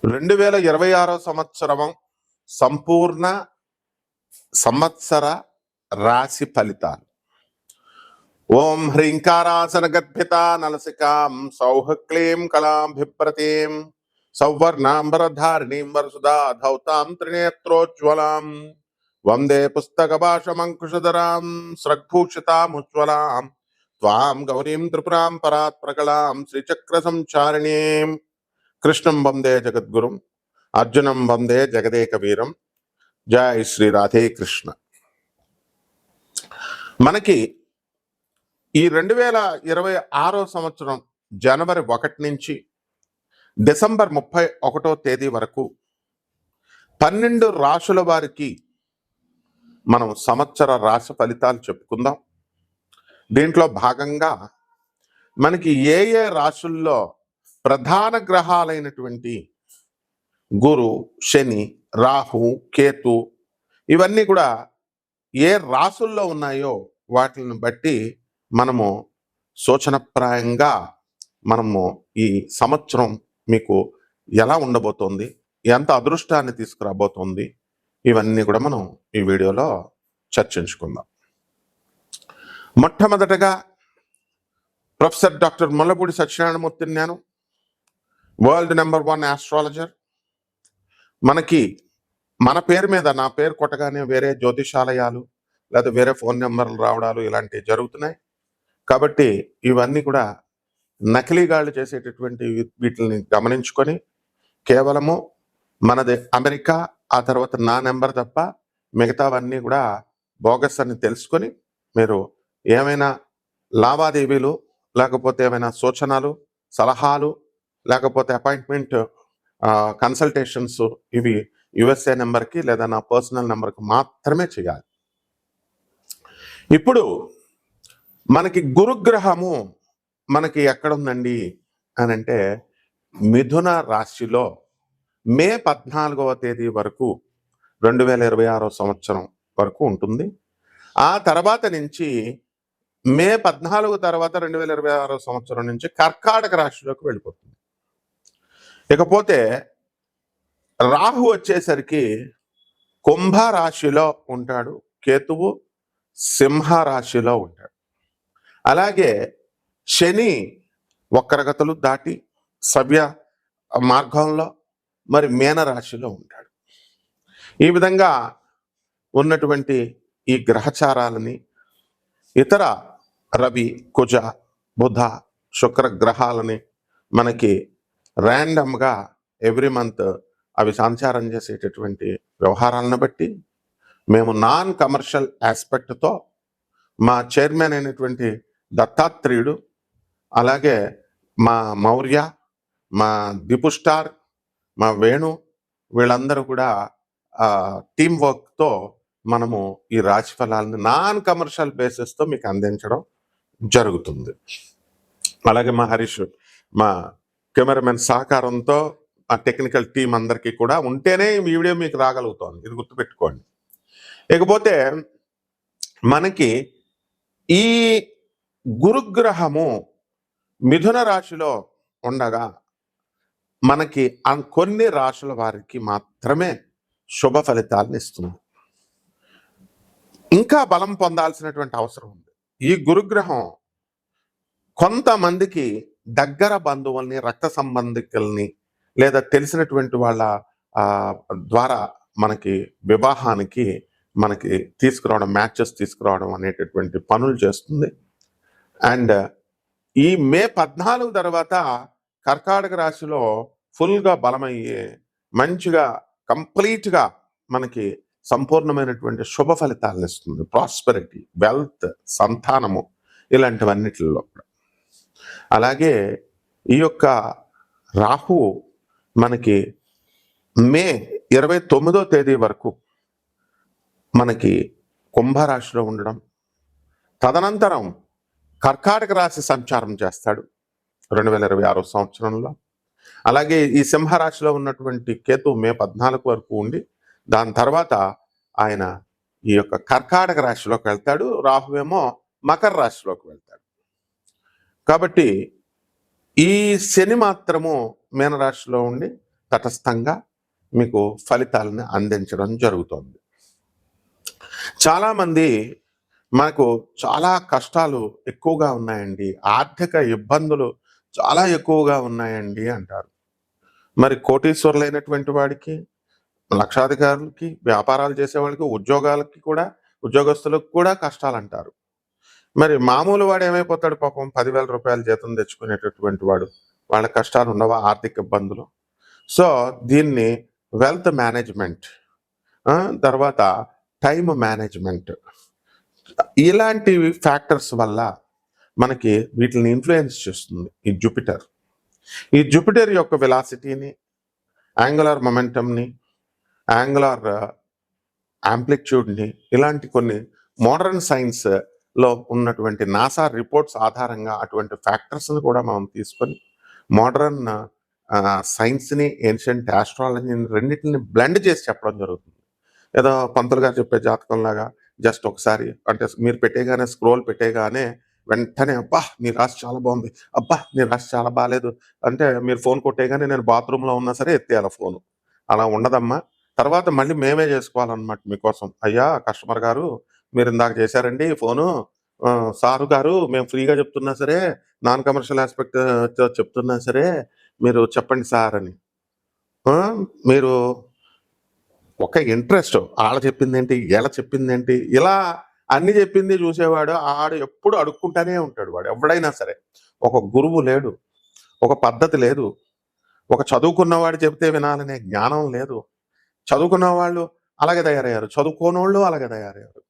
2026 సంవత్సరం సంపూర్ణ సంవత్సర రాశి ఫలితాలు. ఓం హ్రీంకారాసన గద్భిత నలసికాం సౌహ క్లీం కళాభిప్రతీం సౌవర్ణాంబరధారిణీం వరసుదా ధౌతాం త్రినేత్రోజ్వలాం వందే పుస్తకభాషమంకుశధరాం స్రగ్భూషితాముజ్వలాం త్వాం గౌరీం త్రిపురాం పరాత్ ప్రకళాం శ్రీచక్ర సంచారిణీం కృష్ణం వందే జగద్గురుం అర్జునం వందే జగదేక వీరం. జై శ్రీ రాధే కృష్ణ. మనకి ఈ 2026 సంవత్సరం జనవరి 1 నుంచి డిసెంబర్ 31వ తేదీ వరకు 12 రాశుల వారికి మనం సంవత్సర రాశి ఫలితాలు చెప్పుకుందాం. దీంట్లో భాగంగా మనకి ఏ ఏ రాశుల్లో ప్రధాన గ్రహాలైనటువంటి గురు, శని, రాహు, కేతు ఇవన్నీ కూడా ఏ రాశుల్లో ఉన్నాయో వాటిని బట్టి మనము సూచనప్రాయంగా మనము ఈ సంవత్సరం మీకు ఎలా ఉండబోతోంది, ఎంత అదృష్టాన్ని తీసుకురాబోతోంది, ఇవన్నీ కూడా మనం ఈ వీడియోలో చర్చించుకుందాం. మొట్టమొదటగా ప్రొఫెసర్ డాక్టర్ ముల్లపూడి సత్యనారాయణమూర్తిని నేను, వరల్డ్ నెంబర్ 1 ఆస్ట్రాలజర్. మనకి మన పేరు మీద నా పేరు కొట్టగానే వేరే జ్యోతిషాలయాలు లేదా వేరే ఫోన్ నెంబర్లు రావడాలు ఇలాంటివి జరుగుతున్నాయి. కాబట్టి ఇవన్నీ కూడా నకిలీగాళ్ళు చేసేటటువంటి వీటిని గమనించుకొని కేవలము మనది అమెరికా, ఆ తర్వాత నా నెంబర్ తప్ప మిగతావన్నీ కూడా బోగస్ అని తెలుసుకొని మీరు ఏమైనా లావాదేవీలు లేకపోతే ఏమైనా సూచనలు, సలహాలు, లేకపోతే అపాయింట్మెంట్ కన్సల్టేషన్స్ ఇవి యుఎస్ఏ నెంబర్కి లేదా నా పర్సనల్ నెంబర్కి మాత్రమే చేయాలి. ఇప్పుడు మనకి గురుగ్రహము మనకి ఎక్కడుందండి అని అంటే మిథున రాశిలో మే 14వ తేదీ వరకు 2026 సంవత్సరం వరకు ఉంటుంది. ఆ తర్వాత నుంచి మే 14 తర్వాత 2026 సంవత్సరం నుంచి కర్కాటక రాశిలోకి వెళ్ళిపోతుంది. ఇకపోతే రాహు వచ్చేసరికి కుంభ రాశిలో ఉంటాడు, కేతువు సింహ రాశిలో ఉంటాడు. అలాగే శని వక్రగతులు దాటి సవ్య మార్గంలో మరి మీన రాశిలో ఉంటాడు. ఈ విధంగా ఉన్నటువంటి ఈ గ్రహచారాలని ఇతర రవి, కుజ, బుధ, శుక్ర గ్రహాలని మనకి ర్యాండమ్గా ఎవ్రీ మంత్ అవి సంచారం చేసేటటువంటి వ్యవహారాలను బట్టి మేము నాన్ కమర్షియల్ ఆస్పెక్ట్తో మా చైర్మన్ అయినటువంటి దత్తాత్రేయుడు, అలాగే మా మౌర్య, మా దిపు స్టార్, మా వేణు వీళ్ళందరూ కూడా టీం వర్క్తో మనము ఈ రాశి ఫలాలను నాన్ కమర్షియల్ బేసిస్తో మీకు అందించడం జరుగుతుంది. అలాగే మా హరీష్, మా కెమెరామెన్ సహకారంతో ఆ టెక్నికల్ టీం అందరికీ కూడా ఉంటేనే ఈ వీడియో మీకు రాగలుగుతోంది, ఇది గుర్తుపెట్టుకోండి. ఇకపోతే మనకి ఈ గురుగ్రహము మిథున రాశిలో ఉండగా మనకి కొన్ని రాశుల వారికి మాత్రమే శుభ ఫలితాలను ఇస్తుంది. ఇంకా బలం పొందాల్సినటువంటి అవసరం ఉంది. ఈ గురుగ్రహం కొంతమందికి దగ్గర బంధువుల్ని, రక్త సంబంధికుల్ని లేదా తెలిసినటువంటి వాళ్ళ ద్వారా మనకి వివాహానికి మనకి తీసుకురావడం, మ్యాచెస్ తీసుకురావడం అనేటటువంటి పనులు చేస్తుంది. అండ్ ఈ మే 14 తర్వాత కర్కాటక రాశిలో ఫుల్గా బలమయ్యే మంచిగా కంప్లీట్గా మనకి సంపూర్ణమైనటువంటి శుభ ఫలితాలను ఇస్తుంది. ప్రాస్పెరిటీ, వెల్త్, సంతానము ఇలాంటివన్నిటిలో. అలాగే ఈ యొక్క రాహు మనకి మే 29వ తేదీ వరకు మనకి కుంభరాశిలో ఉండడం, తదనంతరం కర్కాటక రాశి సంచారం చేస్తాడు 2026 సంవత్సరంలో. అలాగే ఈ సింహరాశిలో ఉన్నటువంటి కేతు మే 14 వరకు ఉండి దాని తర్వాత ఆయన ఈ యొక్క కర్కాటక రాశిలోకి వెళ్తాడు. రాహువేమో మకర రాశిలోకి వెళ్తాడు. కాబట్టి ఈ శని మాత్రము మీనరాశిలో ఉండి తటస్థంగా మీకు ఫలితాలను అందించడం జరుగుతుంది. చాలామంది మనకు చాలా కష్టాలు ఎక్కువగా ఉన్నాయండి, ఆర్థిక ఇబ్బందులు చాలా ఎక్కువగా ఉన్నాయండి అంటారు. మరి కోటీశ్వరులైనటువంటి వాడికి, లక్షాధికారులకి, వ్యాపారాలు చేసేవాళ్ళకి, ఉద్యోగస్తులకు కూడా కష్టాలంటారు. మరి మామూలు వాడు ఏమైపోతాడు పాపం? 10,000 రూపాయల జీతం తెచ్చుకునేటటువంటి వాడు, వాళ్ళ కష్టాలు ఉండవా? ఆర్థిక ఇబ్బందులు. సో దీన్ని వెల్త్ మేనేజ్మెంట్, తర్వాత టైమ్ మేనేజ్మెంట్, ఇలాంటి ఫ్యాక్టర్స్ వల్ల మనకి వీటిని ఇన్ఫ్లుయెన్స్ చేస్తుంది ఈ జూపిటర్ యొక్క వెలాసిటీని, యాంగులర్ మొమెంటంని, యాంగులర్ యాంప్లిట్యూడ్ని, ఇలాంటి కొన్ని మోడర్న్ సైన్స్ లో ఉన్నటువంటి నాసా రిపోర్ట్స్ ఆధారంగా అటువంటి ఫ్యాక్టర్స్ని కూడా మనం తీసుకొని మోడర్న్ సైన్స్ని, ఏన్షియంట్ ఆస్ట్రాలజీని రెండింటిని బ్లెండ్ చేసి చెప్పడం జరుగుతుంది. ఏదో పంతులు గారు చెప్పే జాతకంలాగా జస్ట్ ఒకసారి అంటే మీరు పెట్టేగానే, స్క్రోల్ పెట్టేగానే వెంటనే అబ్బా నీ రాశి చాలా బాగుంది, అబ్బా నీ రాశి చాలా బాగాలేదు అంటే మీరు ఫోన్ కొట్టేగానే నేను బాత్రూంలో ఉన్నా సరే ఎత్తేయాలి ఫోను. అలా ఉండదమ్మా. తర్వాత మళ్ళీ మేమే చేసుకోవాలన్నమాట మీకోసం. అయ్యా కస్టమర్ గారు, మీరు ఇందాక చేశారండి ఫోను, సారు గారు మేము ఫ్రీగా చెప్తున్నా సరే, నాన్ కమర్షియల్ ఆస్పెక్ట్ చెప్తున్నా సరే మీరు చెప్పండి సార్ అని. మీరు ఒక ఇంట్రెస్ట్, ఆళ్ళ చెప్పిందేంటి, ఈళ్ళ చెప్పిందేంటి, ఇలా అన్ని చెప్పింది చూసేవాడు ఆడు ఎప్పుడు అడుక్కుంటానే ఉంటాడు. వాడు ఎవడైనా సరే, ఒక గురువు లేడు, ఒక పద్ధతి లేదు, ఒక చదువుకున్నవాడు చెబితే వినాలనే జ్ఞానం లేదు. చదువుకున్న వాళ్ళు అలాగే తయారయ్యారు, చదువుకోనోళ్ళు అలాగే తయారయ్యారు.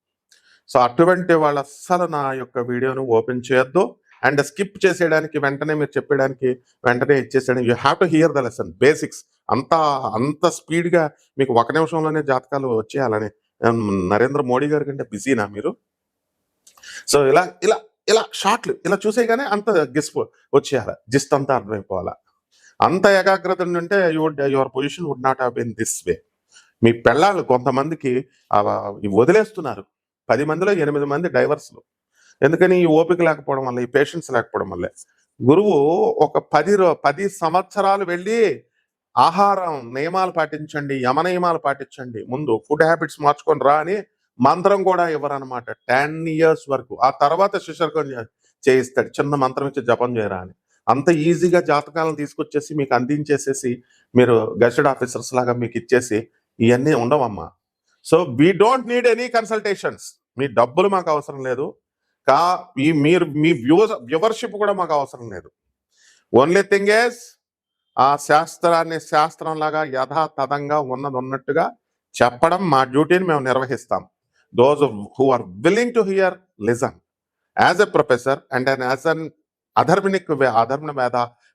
సో అటువంటి వాళ్ళు అస్సలు నా యొక్క వీడియోను ఓపెన్ చేయొద్దు. అండ్ స్కిప్ చేసేయడానికి, వెంటనే మీరు చెప్పేయడానికి వెంటనే ఇచ్చేసేయడం. You have to hear the lesson, basics. అంత స్పీడ్గా మీకు 1 నిమిషంలోనే జాతకాలు వచ్చేయాలని నరేంద్ర మోడీ గారి కంటే బిజీనా మీరు? సో ఇలా ఇలా ఇలా షార్ట్లు ఇలా చూసేయగానే అంత వచ్చేయాలి, జిస్ట్ అంతా అర్థమైపోవాలా. అంత ఏకాగ్రత ఉంటే your position would not have been this way. మీ పెళ్ళాళ్ళు కొంతమందికి వదిలేస్తున్నారు. 10 మందిలో 8 మంది డైవర్స్లు. ఎందుకని? ఈ ఓపిక లేకపోవడం వల్ల, ఈ పేషెన్స్ లేకపోవడం వల్లే. గురువు ఒక 10 సంవత్సరాలు వెళ్ళి ఆహారం నియమాలు పాటించండి, యమ నియమాలు పాటించండి, ముందు ఫుడ్ హ్యాబిట్స్ మార్చుకొని రా అని మంత్రం కూడా ఇవ్వరనమాట 10 ఇయర్స్ వరకు. ఆ తర్వాత శిష్యర్కం చేయిస్తాడు, చిన్న మంత్రం ఇచ్చి జపం చేయరా అని. అంత ఈజీగా జాతకాలను తీసుకొచ్చేసి మీకు అందించేసేసి మీరు గెస్టెడ్ ఆఫీసర్స్ లాగా మీకు ఇచ్చేసి ఇవన్నీ ఉండవమ్మా. So we don't need any consultations. మీ డబ్బులు మాకు అవసరం లేదు, మీ వ్యూవర్షిప్ కూడా మాకు అవసరం లేదు. ఓన్లీ థింగ్ ఈజ్ ఆ శాస్త్రాన్ని శాస్త్రంలాగా యథాతథంగా ఉన్నట్టుగా చెప్పడం మా డ్యూటీని మేము నిర్వహిస్తాం. Those who are willing to hear listen. As a professor and as an Atharvana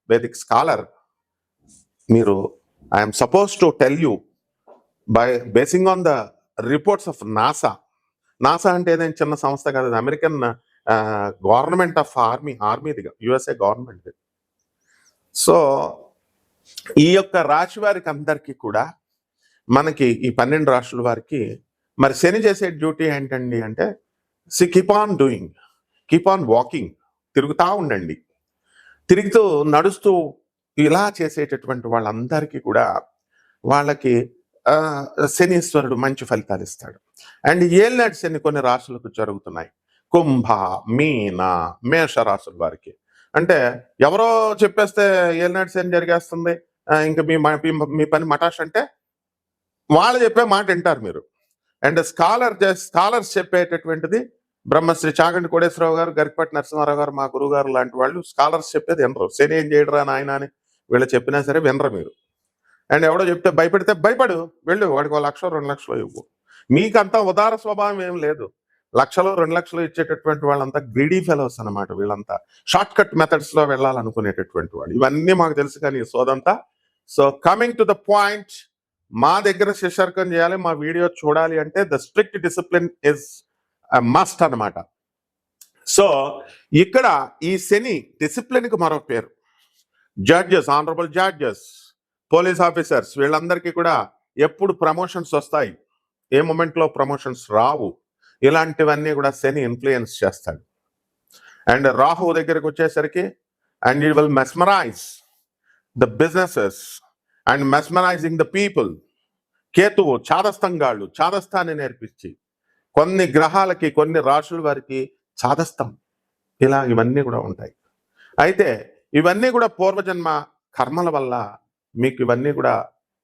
Vedic scholar, మీరు I'm supposed to tell you by basing on the reports of NASA. NASA అంటే ఏదైనా చిన్న సంస్థ కాదు, అమెరికన్ గవర్నమెంట్ ఆఫ్ ఆర్మీదిగా, USA government. So ఈ యొక్క రాశి వారికి అందరికీ కూడా, మనకి ఈ 12 రాశుల వారికి మరి శని చేసే డ్యూటీ ఏంటండి అంటే, keep on doing, keep on walking, తిరుగుతూ ఉండండి. తిరుగుతూ నడుస్తూ ఇలా చేసేటటువంటి వాళ్ళందరికీ కూడా వాళ్ళకి శనీశ్వరుడు మంచి ఫలితాలు ఇస్తాడు. అండ్ ఏళ్ళనాటి శని కొన్ని రాశులకు జరుగుతున్నాయి. కుంభ, మీన, మేష రాశుల వారికి అంటే ఎవరో చెప్పేస్తే ఏళ్ళనాటి శని జరిగేస్తుంది, ఇంకా మీ పని మటాష్ అంటే వాళ్ళు చెప్పే మాట వింటారు మీరు. అండ్ స్కాలర్స్ చెప్పేటటువంటిది బ్రహ్మశ్రీ చాగంటి కోటేశ్వరరావు గారు, గరికపాటి నరసింహారావు గారు, మా గురువు గారు లాంటి వాళ్ళు స్కాలర్స్ చెప్పేది వినరు. శని ఏం చేయడరా నాయన అని వీళ్ళు చెప్పినా సరే వినరు మీరు. అండ్ ఎవడో చెప్తే భయపెడితే భయపడు, వెళ్ళు, వాడికి 1 లక్ష 2 లక్షలు ఇవ్వు. మీకంతా ఉదార స్వభావం ఏం లేదు. 1 లక్షలు 2 లక్షలు ఇచ్చేటటువంటి వాళ్ళంతా గ్రీడీ ఫెలోస్ అనమాట. వీళ్ళంతా షార్ట్ కట్ మెథడ్స్ లో వెళ్ళాలనుకునేటటువంటి వాళ్ళు. ఇవన్నీ మాకు తెలుసు కానీ సోదంతా. So coming to the point, మా దగ్గర శిష్యర్కం చేయాలి, మా వీడియో చూడాలి అంటే the strict discipline is must అనమాట. సో ఇక్కడ ఈ శని డిసిప్లిన్కి మరో పేరు. Judges, honourable judges, police officers, వీళ్ళందరికీ కూడా ఎప్పుడు ప్రమోషన్స్ వస్తాయి, ఏ మూమెంట్లో ప్రమోషన్స్ రావు, ఇలాంటివన్నీ కూడా శని ఇన్ఫ్లుయెన్స్ చేస్తాడు. అండ్ రాహు దగ్గరికి వచ్చేసరికి and you will mesmerize the businesses and mesmerizing the people. కేతువు చాదస్తంగాళ్ళు, చాదస్తాన్ని నేర్పించి కొన్ని గ్రహాలకి కొన్ని రాశుల వారికి చాదస్తం, ఇలా ఇవన్నీ కూడా ఉంటాయి. అయితే ఇవన్నీ కూడా పూర్వజన్మ కర్మల వల్ల మీకు ఇవన్నీ కూడా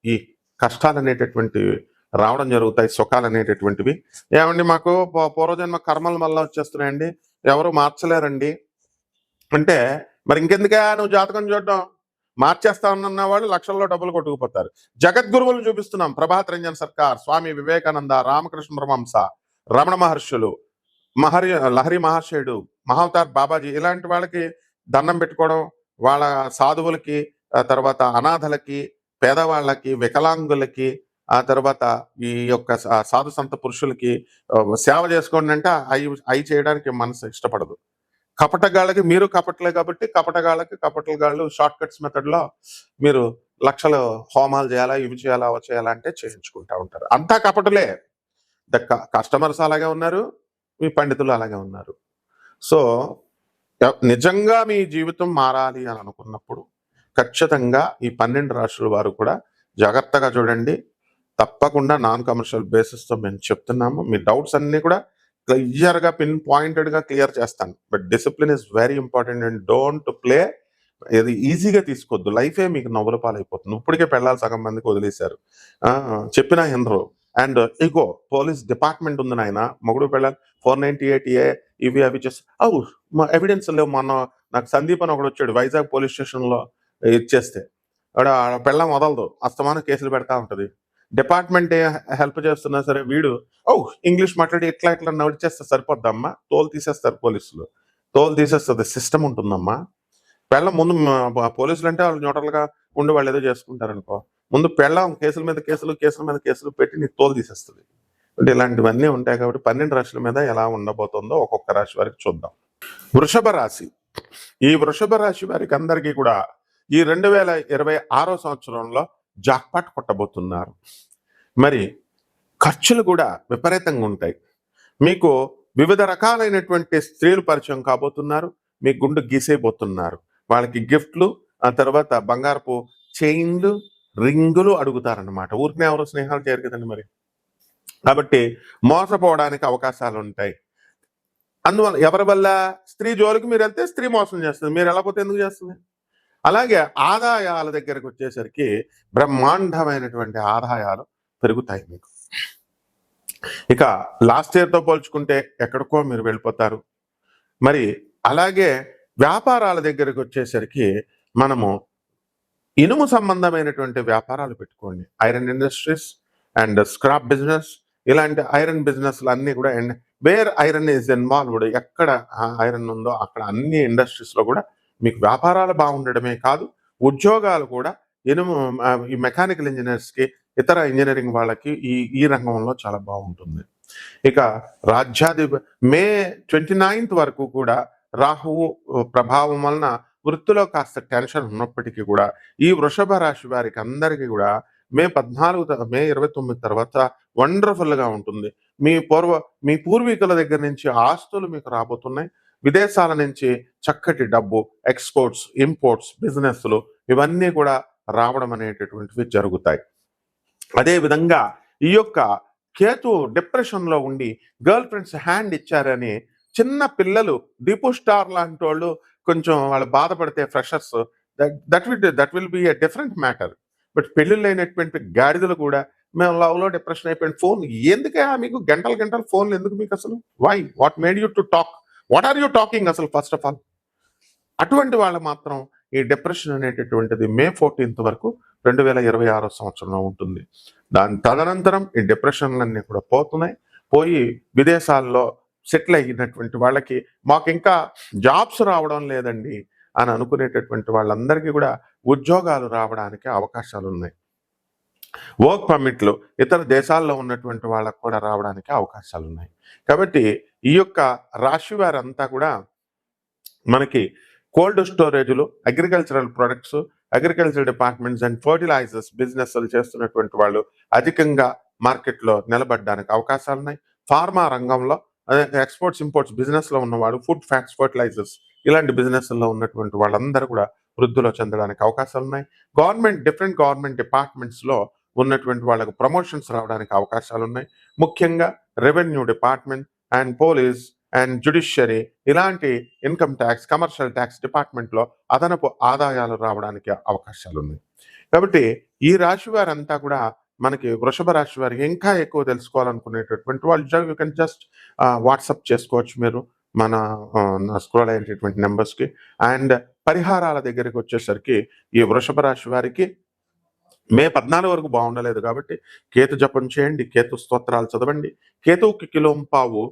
ఈ కష్టాలు అనేటటువంటివి రావడం జరుగుతాయి, సుఖాలు అనేటటువంటివి. ఏమండి మాకు పూర్వజన్మ కర్మల వల్ల వచ్చేస్తున్నాయండి, ఎవరు మార్చలేరండి అంటే మరి ఇంకెందుకే నువ్వు జాతకం చూడడం, మార్చేస్తా ఉన్న వాళ్ళు లక్షల్లో డబ్బులు కొట్టుకుపోతారు. జగద్గురువులు చూపిస్తున్నాం, ప్రభాత్ రంజన్ సర్కార్, స్వామి వివేకానంద, రామకృష్ణ పరమహంస, రమణ మహర్షులు, లహరి మహాశయుడు, మహావతార్ బాబాజీ, ఇలాంటి వాళ్ళకి దండం పెట్టుకోవడం, వాళ్ళ సాధువులకి, తర్వాత అనాథలకి, పేదవాళ్ళకి, వికలాంగులకి, ఆ తర్వాత ఈ యొక్క సాధు సంత పురుషులకి సేవ చేసుకోండి అంటే అవి చేయడానికి మనసు ఇష్టపడదు. కపటగాళ్ళకి మీరు కపటలే కాబట్టి కపటగాళ్ళు షార్ట్ కట్స్ మెథడ్లో మీరు లక్షలు హోమాలు చేయాలా, ఇవి చేయాలా, అవి చేయాలా అంటే చేయించుకుంటా ఉంటారు. అంతా కపటలే. కస్టమర్స్ అలాగే ఉన్నారు, మీ పండితులు అలాగే ఉన్నారు. సో నిజంగా మీ జీవితం మారాలి అని అనుకున్నప్పుడు ఖచ్చితంగా ఈ 12 రాశుల వారు కూడా జాగ్రత్తగా చూడండి. తప్పకుండా నాన్ కమర్షియల్ బేసిస్తో మేము చెప్తున్నాము. మీ డౌట్స్ అన్నీ కూడా క్లియర్గా పిన్ పాయింటెడ్గా క్లియర్ చేస్తాను. But discipline is very important and don't play. ఇది ఈజీగా తీసుకోవద్దు, లైఫే మీకు నవ్వుల పాలైపోతుంది. ఇప్పటికే పెళ్ళాలి సగం మందికి వదిలేశారు, చెప్పినా ఎందరో. అండ్ ఇగో పోలీస్ డిపార్ట్మెంట్ ఉంది నాయన, మొగుడు పెళ్ళాలి 498A ఇవి అవి చేసి మా ఎవిడెన్స్ లేవు. మొన్న నాకు సందీప్ అని ఒకడు వచ్చాడు వైజాగ్ పోలీస్ స్టేషన్లో ఇచ్చేస్తే, పెళ్ళం వదలదు, అస్తమానం కేసులు పెడతా ఉంటుంది. డిపార్ట్మెంట్ హెల్ప్ చేస్తున్నా సరే వీడు ఇంగ్లీష్ మాట్లాడి ఇట్లా నడిచేస్తే సరిపోద్దమ్మా, తోలు తీసేస్తారు పోలీసులు, తోలు తీసేస్తుంది. సిస్టమ్ ఉంటుందమ్మా. పెళ్ళం ముందు పోలీసులు అంటే వాళ్ళు న్యూట్రల్గా ఉండి వాళ్ళు ఏదో చేసుకుంటారు అనుకో, ముందు పెళ్ళం కేసుల మీద కేసులు పెట్టి నీ తోలు తీసేస్తుంది. అంటే ఇలాంటివన్నీ ఉంటాయి. కాబట్టి 12 రాశుల మీద ఎలా ఉండబోతుందో ఒక్కొక్క రాశి వారికి చూద్దాం. వృషభ రాశి. ఈ వృషభ రాశి వారికి అందరికీ కూడా ఈ 2026 సంవత్సరంలో జాక్పాట్ కొట్టబోతున్నారు. మరి ఖర్చులు కూడా విపరీతంగా ఉంటాయి. మీకు వివిధ రకాలైనటువంటి స్త్రీలు పరిచయం కాబోతున్నారు, మీ గుండు గీసేయబోతున్నారు. వాళ్ళకి గిఫ్ట్లు, ఆ తర్వాత బంగారపు చైన్లు, రింగులు అడుగుతారన్నమాట. ఊరికనే ఎవరు స్నేహాలు చేయరు కదండి మరి. కాబట్టి మోసపోవడానికి అవకాశాలు ఉంటాయి. అందువల్ల ఎవరి వల్ల? స్త్రీ జోలికి మీరు వెళ్తే స్త్రీ మోసం చేస్తుంది, మీరు వెళ్ళకపోతే ఎందుకు చేస్తుంది? అలాగే ఆదాయాల దగ్గరకు వచ్చేసరికి బ్రహ్మాండమైనటువంటి ఆదాయాలు పెరుగుతాయి మీకు. ఇక లాస్ట్ ఇయర్తో పోల్చుకుంటే ఎక్కడికో మీరు వెళ్ళిపోతారు. మరి అలాగే వ్యాపారాల దగ్గరకు వచ్చేసరికి మనము ఇనుము సంబంధమైనటువంటి వ్యాపారాలు పెట్టుకోండి. Iron industries and scrap business, ఇలాంటి ఐరన్ బిజినెస్లు అన్నీ కూడా, and where iron is involved, ఎక్కడ ఐరన్ ఉందో అక్కడ అన్ని ఇండస్ట్రీస్లో కూడా మీకు వ్యాపారాలు బాగుండడమే కాదు, ఉద్యోగాలు కూడా ఇనుము ఈ మెకానికల్ ఇంజనీర్స్కి, ఇతర ఇంజనీరింగ్ వాళ్ళకి ఈ రంగంలో చాలా బాగుంటుంది. ఇక మే 29th వరకు కూడా రాహువు ప్రభావం వలన వృత్తిలో కాస్త టెన్షన్ ఉన్నప్పటికీ కూడా ఈ వృషభ రాశి వారికి అందరికీ కూడా మే 29 తర్వాత వండర్ఫుల్గా ఉంటుంది. మీ పూర్వీకుల దగ్గర నుంచి ఆస్తులు మీకు రాబోతున్నాయి. విదేశాల నుంచి చక్కటి డబ్బు, ఎక్స్పోర్ట్స్, ఇంపోర్ట్స్, బిజినెస్లు ఇవన్నీ కూడా రావడం అనేటటువంటివి జరుగుతాయి. అదేవిధంగా ఈ యొక్క కేతు డిప్రెషన్లో ఉండి గర్ల్ ఫ్రెండ్స్ హ్యాండ్ ఇచ్చారని చిన్న పిల్లలు, దీపు స్టార్ లాంటి వాళ్ళు కొంచెం వాళ్ళు బాధపడితే freshers, that will be a different matter. But పెళ్ళిళ్ళు అయినటువంటి గాడిదలు కూడా మేము లవ్లో డిప్రెషన్ అయిపోయింది, ఫోన్ ఎందుకే మీకు గంటలు ఫోన్లు ఎందుకు మీకు అసలు? Why? What made you to talk? What are you talking అసలు ఫస్ట్ ఆఫ్ ఆల్? అటువంటి వాళ్ళు మాత్రం ఈ డిప్రెషన్ అనేటటువంటిది మే 14th వరకు 2026 సంవత్సరంలో ఉంటుంది. దాని తదనంతరం ఈ డిప్రెషన్లన్నీ కూడా పోయి విదేశాల్లో సెటిల్ అయినటువంటి వాళ్ళకి మాకు ఇంకా జాబ్స్ రావడం లేదండి అని అనుకునేటటువంటి వాళ్ళందరికీ కూడా ఉద్యోగాలు రావడానికి అవకాశాలు ఉన్నాయి. వర్క్ పర్మిట్లు ఇతర దేశాల్లో ఉన్నటువంటి వాళ్ళకు కూడా రావడానికి అవకాశాలు ఉన్నాయి. కాబట్టి ఈ యొక్క రాశి వారంతా కూడా మనకి కోల్డ్ స్టోరేజ్లు, agricultural products, agriculture departments and fertilisers బిజినెస్లు చేస్తున్నటువంటి వాళ్ళు అధికంగా మార్కెట్లో నిలబడడానికి అవకాశాలు ఉన్నాయి. ఫార్మా రంగంలో, ఎక్స్పోర్ట్స్ ఇంపోర్ట్స్ బిజినెస్లో ఉన్నవాడు, ఫుడ్ ఫ్యాట్స్, ఫర్టిలైజర్స్ ఇలాంటి బిజినెస్లో ఉన్నటువంటి వాళ్ళందరూ కూడా వృద్ధిలో చెందడానికి అవకాశాలున్నాయి. డిఫరెంట్ గవర్నమెంట్ డిపార్ట్మెంట్స్‌లో ఉన్నటువంటి వాళ్ళకు ప్రమోషన్స్ రావడానికి అవకాశాలున్నాయి. ముఖ్యంగా revenue department and police and judiciary ఇలాంటి ఇన్‌కమ్ టాక్స్, కమర్షియల్ టాక్స్ డిపార్ట్మెంట్‌లో అదనపు ఆదాయాలు రావడానికి అవకాశాలున్నాయి. కాబట్టి ఈ రాశి వారంతా కూడా మనకి వృషభ రాశి వారికి ఇంకా ఎక్కువ తెలుసుకోవాలనుకునేటటువంటి వాళ్ళు యూ కెన్ జస్ట్ వాట్సాప్ చేసుకోవచ్చు మీరు మన నా స్క్రోల్ అయ్యేటటువంటి నెంబర్స్‌కి. అండ్ పరిహారాల దగ్గరికి వచ్చేసరికి ఈ వృషభ రాశి వారికి మే 14 వరకు బాగుండలేదు కాబట్టి కేతు జపం చేయండి, కేతు స్తోత్రాలు చదవండి. కేతువుకి కిలోంపావు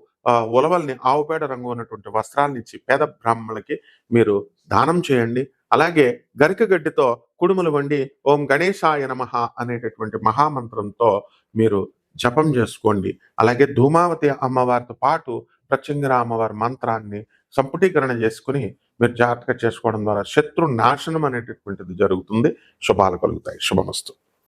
ఉలవల్ని ఆవు పేడ రంగు ఉన్నటువంటి వస్త్రాలను ఇచ్చి పేద బ్రాహ్మణులకి మీరు దానం చేయండి. అలాగే గరిక గడ్డితో కుడుములు వండి ఓం గణేశాయ నమః అనేటటువంటి మహామంత్రంతో మీరు జపం చేసుకోండి. అలాగే ధూమావతి అమ్మవారితో పాటు ప్రత్యంగిర అమ్మవారి మంత్రాన్ని సంపుటీకరణ చేసుకుని మీరు జాగ్రత్తగా చేసుకోవడం ద్వారా శత్రు నాశనం అనేటటువంటిది జరుగుతుంది. శుభాలు కలుగుతాయి. శుభమస్తు.